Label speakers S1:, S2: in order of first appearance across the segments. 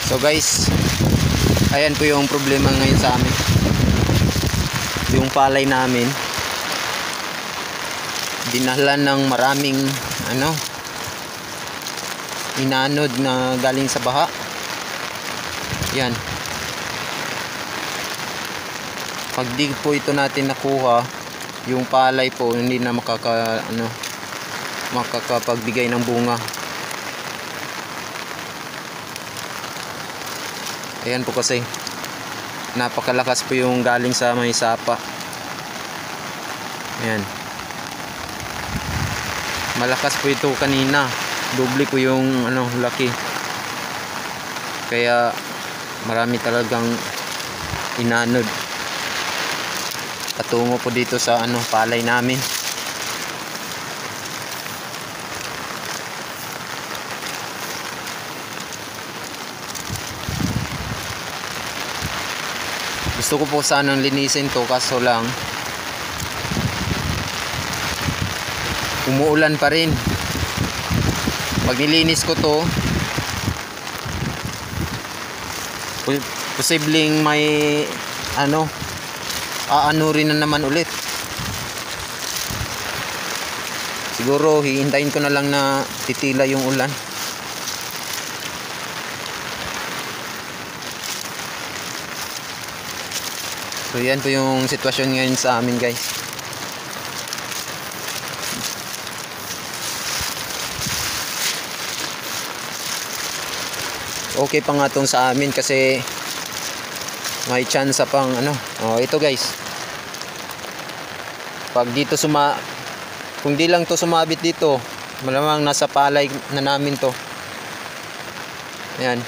S1: So guys, ayan po yung problema ngayon sa amin. Yung palay namin dinahlan ng maraming inanod na galing sa baha. Yan. Pag di po ito natin nakuha, yung palay po hindi na makakapagbigay ng bunga. Ayan po kasi napakalakas po yung galing sa may sapa. Ayan. Malakas po ito kanina. Doble po yung laki. Kaya marami talagang inanod patungo po dito sa palay namin. Gusto ko po sanang linisin to, kaso lang umuulan pa rin. Pag nilinis ko to, posibleng may aanurin na naman ulit. Siguro hihintayin ko na lang na titila yung ulan. So yan po yung sitwasyon ngayon sa amin, guys. Okay pa nga tong sa amin kasi may chance pang ito guys. Pag dito kung di lang to sumabit dito, malamang nasa palay na namin to. Ayan.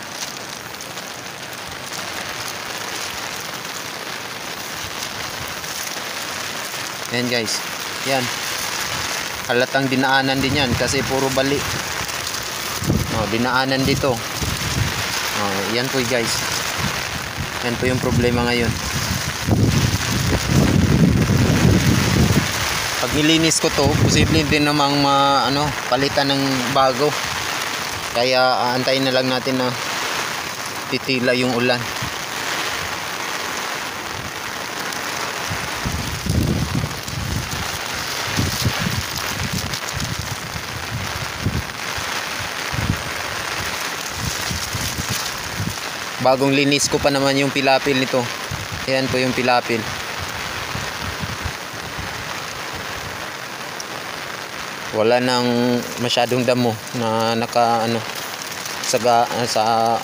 S1: Ayan guys. Yan. Halatang dinaanan din yan kasi puro bali. Dinaanan dito. Yan po guys. Yan po yung problema ngayon. Pag nilinis ko to, posible din namang palitan ng bago. Kaya aantayin na lang natin na titila yung ulan. Bagong linis ko pa naman yung pilapil nito. Ayan po yung pilapil. Wala nang masyadong damo na sa